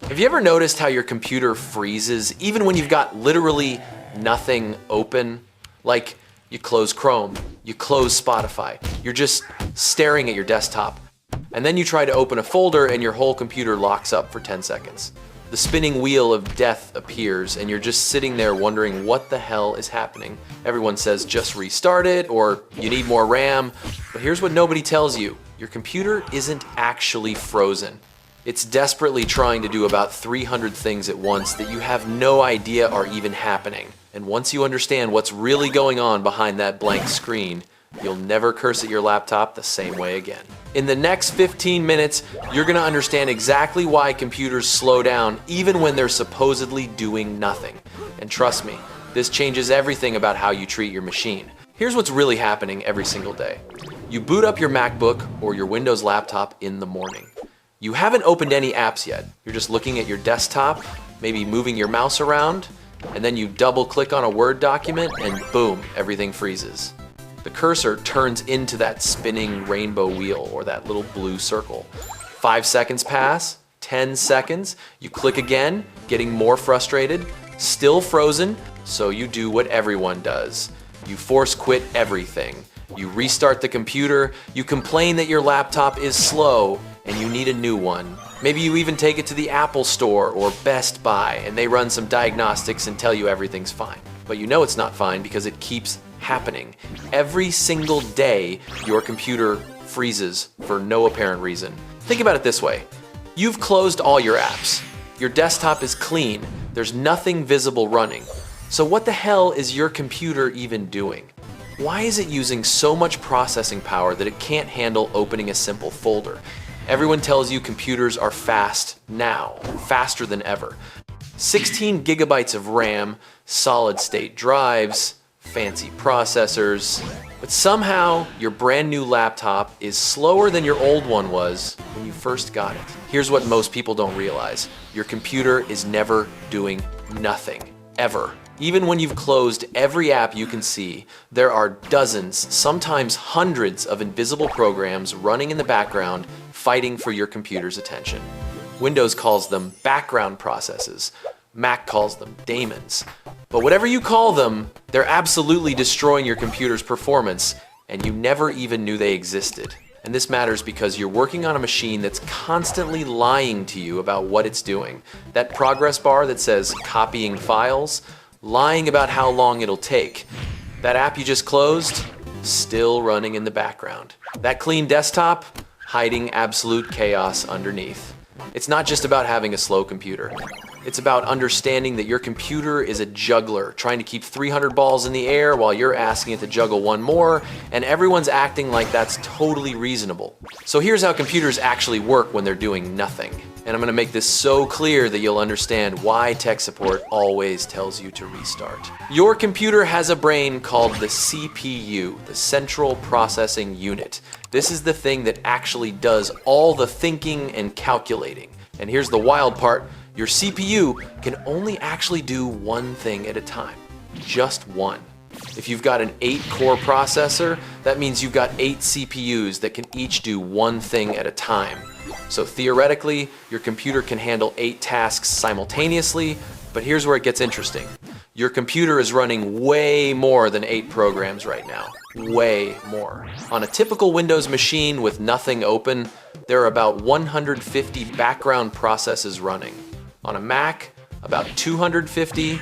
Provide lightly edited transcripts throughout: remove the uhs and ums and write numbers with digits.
Have you ever noticed how your computer freezes even when you've got literally nothing open? Like you close Chrome, you close Spotify, you're just staring at your desktop. And then you try to open a folder and your whole computer locks up for 10 seconds. The spinning wheel of death appears and you're just sitting there wondering what the hell is happening. Everyone says just restart it or you need more RAM. But here's what nobody tells you. Your computer isn't actually frozen. It's desperately trying to do about 300 things at once that you have no idea are even happening. And once you understand what's really going on behind that blank screen, you'll never curse at your laptop the same way again. In the next 15 minutes, you're gonna understand exactly why computers slow down even when they're supposedly doing nothing. And trust me, this changes everything about how you treat your machine. Here's what's really happening every single day. You boot up your MacBook or your Windows laptop in the morning. You haven't opened any apps yet. You're just looking at your desktop, maybe moving your mouse around, and then you double click on a Word document and boom, everything freezes. The cursor turns into that spinning rainbow wheel or that little blue circle. 5 seconds pass, 10 seconds, you click again, getting more frustrated, still frozen, so you do what everyone does. You force quit everything. You restart the computer, you complain that your laptop is slow, and you need a new one. Maybe you even take it to the Apple Store or Best Buy and they run some diagnostics and tell you everything's fine. But you know it's not fine because it keeps happening. Every single day, your computer freezes for no apparent reason. Think about it this way. You've closed all your apps. Your desktop is clean. There's nothing visible running. So what the hell is your computer even doing? Why is it using so much processing power that it can't handle opening a simple folder? Everyone tells you computers are fast now, faster than ever. 16 gigabytes of RAM, solid state drives, fancy processors. But somehow your brand new laptop is slower than your old one was when you first got it. Here's what most people don't realize. Your computer is never doing nothing, ever. Even when you've closed every app you can see, there are dozens, sometimes hundreds of invisible programs running in the background fighting for your computer's attention. Windows calls them background processes. Mac calls them daemons. But whatever you call them, they're absolutely destroying your computer's performance, and you never even knew they existed. And this matters because you're working on a machine that's constantly lying to you about what it's doing. That progress bar that says copying files, lying about how long it'll take. That app you just closed, still running in the background. That clean desktop, hiding absolute chaos underneath. It's not just about having a slow computer. It's about understanding that your computer is a juggler, trying to keep 300 balls in the air while you're asking it to juggle one more, and everyone's acting like that's totally reasonable. So here's how computers actually work when they're doing nothing. And I'm gonna make this so clear that you'll understand why tech support always tells you to restart. Your computer has a brain called the CPU, the Central Processing Unit. This is the thing that actually does all the thinking and calculating. And here's the wild part. Your CPU can only actually do one thing at a time, just one. If you've got an 8-core processor, that means you've got 8 CPUs that can each do one thing at a time. So theoretically, your computer can handle 8 tasks simultaneously, but here's where it gets interesting. Your computer is running way more than 8 programs right now, way more. On a typical Windows machine with nothing open, there are about 150 background processes running. On a Mac, about 250,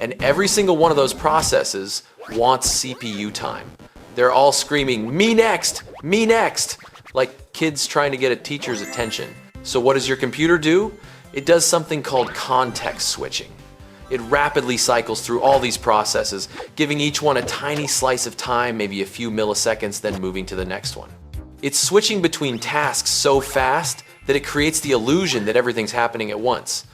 and every single one of those processes wants CPU time. They're all screaming, "Me next! Me next!" like kids trying to get a teacher's attention. So what does your computer do? It does something called context switching. It rapidly cycles through all these processes, giving each one a tiny slice of time, maybe a few milliseconds, then moving to the next one. It's switching between tasks so fast that it creates the illusion that everything's happening at once.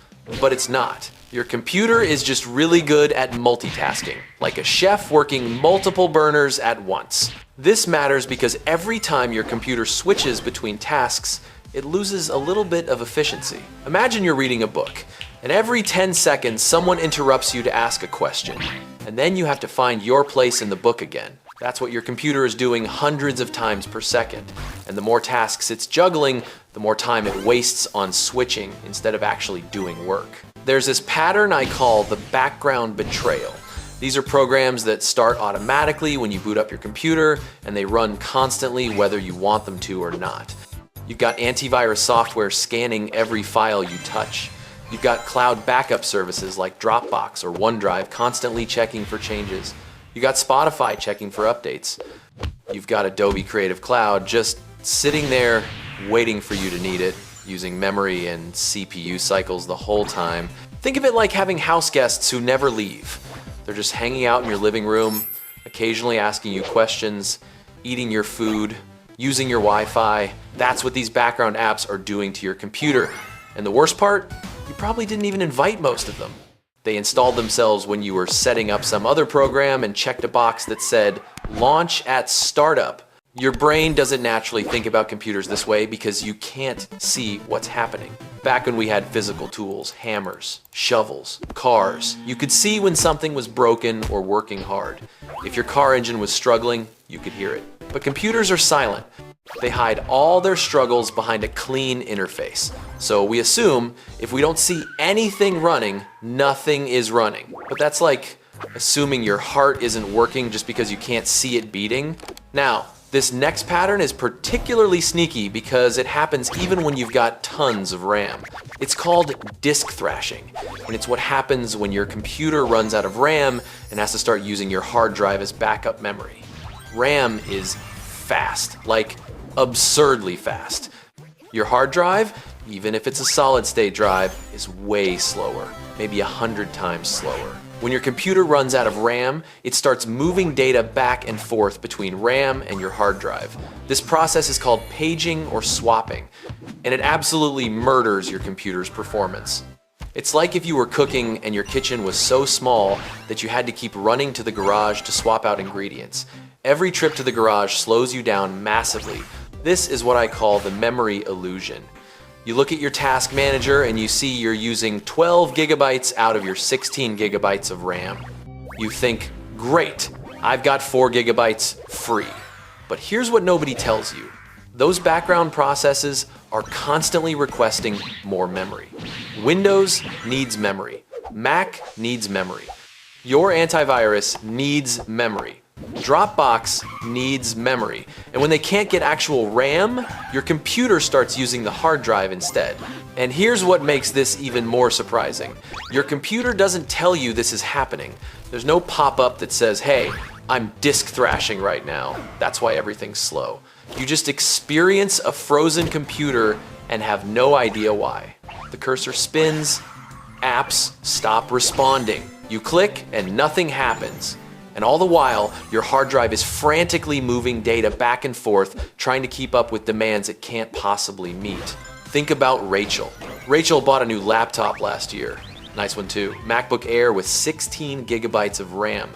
But it's not. Your computer is just really good at multitasking, like a chef working multiple burners at once. This matters because every time your computer switches between tasks, it loses a little bit of efficiency. Imagine you're reading a book, and every 10 seconds someone interrupts you to ask a question, and then you have to find your place in the book again. That's what your computer is doing hundreds of times per second. And the more tasks it's juggling, the the more time it wastes on switching instead of actually doing work. There's this pattern I call the background betrayal. These are programs that start automatically when you boot up your computer, and they run constantly whether you want them to or not. You've got antivirus software scanning every file you touch. You've got cloud backup services like Dropbox or OneDrive constantly checking for changes. You've got Spotify checking for updates. You've got Adobe Creative Cloud just sitting there waiting for you to need it, using memory and CPU cycles the whole time. Think of it like having house guests who never leave. They're just hanging out in your living room, occasionally asking you questions, eating your food, using your Wi-Fi. That's what these background apps are doing to your computer. And the worst part, you probably didn't even invite most of them. They installed themselves when you were setting up some other program and checked a box that said, launch at startup. Your brain doesn't naturally think about computers this way because you can't see what's happening. Back when we had physical tools, hammers, shovels, cars, you could see when something was broken or working hard. If your car engine was struggling, you could hear it. But computers are silent. They hide all their struggles behind a clean interface. So we assume if we don't see anything running, nothing is running. But that's like assuming your heart isn't working just because you can't see it beating. Now, this next pattern is particularly sneaky because it happens even when you've got tons of RAM. It's called disk thrashing, and it's what happens when your computer runs out of RAM and has to start using your hard drive as backup memory. RAM is fast, like absurdly fast. Your hard drive, even if it's a solid state drive, is way slower, maybe 100 times slower. When your computer runs out of RAM, it starts moving data back and forth between RAM and your hard drive. This process is called paging or swapping, and it absolutely murders your computer's performance. It's like if you were cooking and your kitchen was so small that you had to keep running to the garage to swap out ingredients. Every trip to the garage slows you down massively. This is what I call the memory illusion. You look at your task manager and you see you're using 12 gigabytes out of your 16 gigabytes of RAM. You think, great, I've got 4 gigabytes free. But here's what nobody tells you. Those background processes are constantly requesting more memory. Windows needs memory. Mac needs memory. Your antivirus needs memory. Dropbox needs memory. And when they can't get actual RAM, your computer starts using the hard drive instead. And here's what makes this even more surprising. Your computer doesn't tell you this is happening. There's no pop-up that says, hey, I'm disk thrashing right now. That's why everything's slow. You just experience a frozen computer and have no idea why. The cursor spins, apps stop responding. You click and nothing happens. And all the while, your hard drive is frantically moving data back and forth, trying to keep up with demands it can't possibly meet. Think about Rachel. Rachel bought a new laptop last year. Nice one too. MacBook Air with 16 gigabytes of RAM.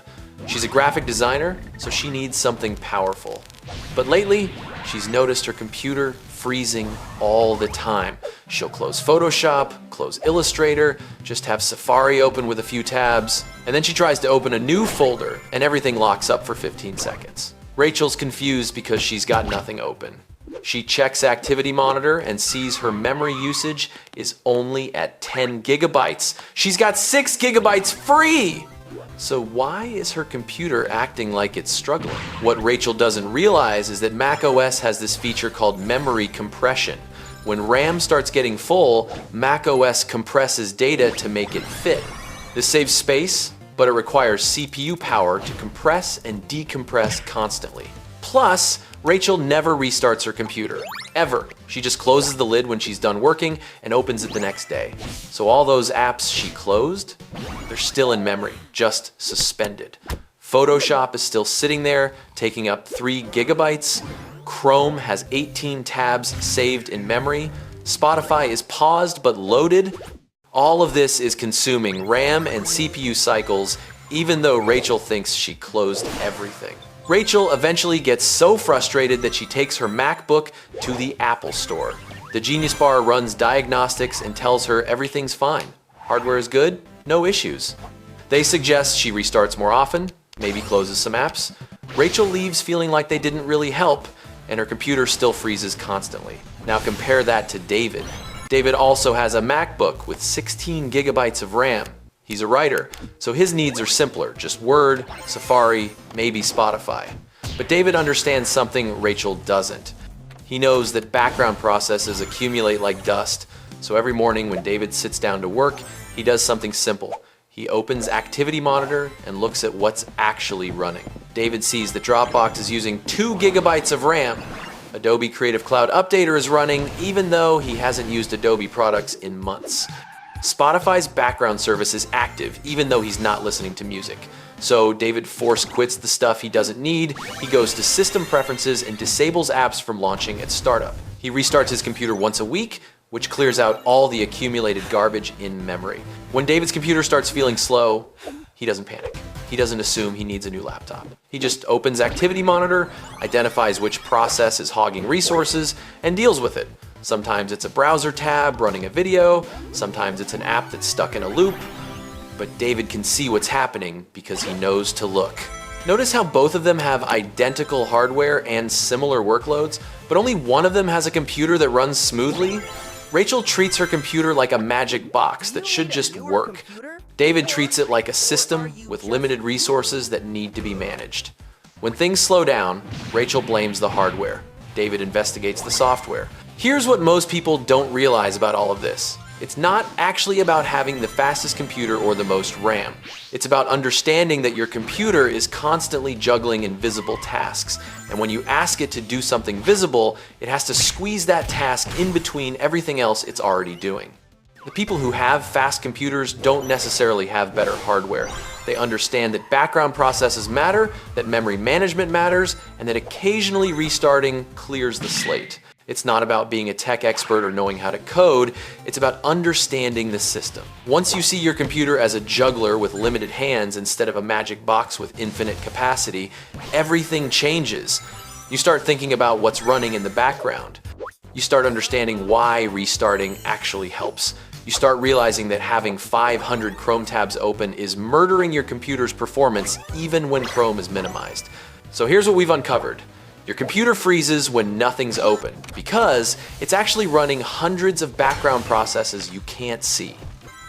She's a graphic designer, so she needs something powerful. But lately, she's noticed her computer freezing all the time. She'll close Photoshop, close Illustrator, just have Safari open with a few tabs, and then she tries to open a new folder and everything locks up for 15 seconds. Rachel's confused because she's got nothing open. She checks Activity Monitor and sees her memory usage is only at 10 gigabytes. She's got 6 gigabytes free! So why is her computer acting like it's struggling? What Rachel doesn't realize is that macOS has this feature called memory compression. When RAM starts getting full, macOS compresses data to make it fit. This saves space, but it requires CPU power to compress and decompress constantly. Plus, Rachel never restarts her computer, ever. She just closes the lid when she's done working and opens it the next day. So all those apps she closed, they're still in memory, just suspended. Photoshop is still sitting there, taking up 3 gigabytes. Chrome has 18 tabs saved in memory. Spotify is paused but loaded. All of this is consuming RAM and CPU cycles, even though Rachel thinks she closed everything. Rachel eventually gets so frustrated that she takes her MacBook to the Apple Store. The Genius Bar runs diagnostics and tells her everything's fine. Hardware is good, no issues. They suggest she restarts more often, maybe closes some apps. Rachel leaves feeling like they didn't really help, and her computer still freezes constantly. Now compare that to David. David also has a MacBook with 16 gigabytes of RAM. He's a writer, so his needs are simpler, just Word, Safari, maybe Spotify. But David understands something Rachel doesn't. He knows that background processes accumulate like dust, so every morning when David sits down to work, he does something simple. He opens Activity Monitor and looks at what's actually running. David sees that Dropbox is using 2 gigabytes of RAM. Adobe Creative Cloud Updater is running, even though he hasn't used Adobe products in months. Spotify's background service is active, even though he's not listening to music. So David force quits the stuff he doesn't need, he goes to System Preferences and disables apps from launching at startup. He restarts his computer once a week, which clears out all the accumulated garbage in memory. When David's computer starts feeling slow, he doesn't panic. He doesn't assume he needs a new laptop. He just opens Activity Monitor, identifies which process is hogging resources, and deals with it. Sometimes it's a browser tab running a video, sometimes it's an app that's stuck in a loop, but David can see what's happening because he knows to look. Notice how both of them have identical hardware and similar workloads, but only one of them has a computer that runs smoothly? Rachel treats her computer like a magic box that should just work. David treats it like a system with limited resources that need to be managed. When things slow down, Rachel blames the hardware. David investigates the software. Here's what most people don't realize about all of this. It's not actually about having the fastest computer or the most RAM. It's about understanding that your computer is constantly juggling invisible tasks. And when you ask it to do something visible, it has to squeeze that task in between everything else it's already doing. The people who have fast computers don't necessarily have better hardware. They understand that background processes matter, that memory management matters, and that occasionally restarting clears the slate. It's not about being a tech expert or knowing how to code, it's about understanding the system. Once you see your computer as a juggler with limited hands instead of a magic box with infinite capacity, everything changes. You start thinking about what's running in the background. You start understanding why restarting actually helps. You start realizing that having 500 Chrome tabs open is murdering your computer's performance even when Chrome is minimized. So here's what we've uncovered. Your computer freezes when nothing's open because it's actually running hundreds of background processes you can't see.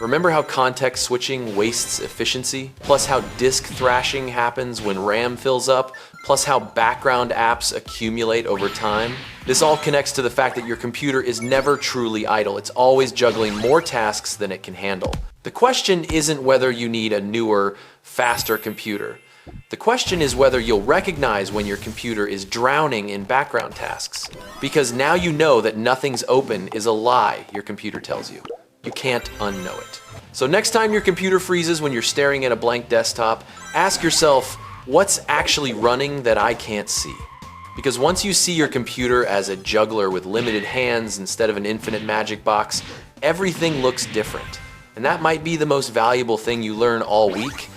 Remember how context switching wastes efficiency? Plus how disk thrashing happens when RAM fills up? Plus how background apps accumulate over time? This all connects to the fact that your computer is never truly idle. It's always juggling more tasks than it can handle. The question isn't whether you need a newer, faster computer. The question is whether you'll recognize when your computer is drowning in background tasks. Because now you know that nothing's open is a lie your computer tells you. You can't unknow it. So next time your computer freezes when you're staring at a blank desktop, ask yourself, what's actually running that I can't see? Because once you see your computer as a juggler with limited hands instead of an infinite magic box, everything looks different. And that might be the most valuable thing you learn all week.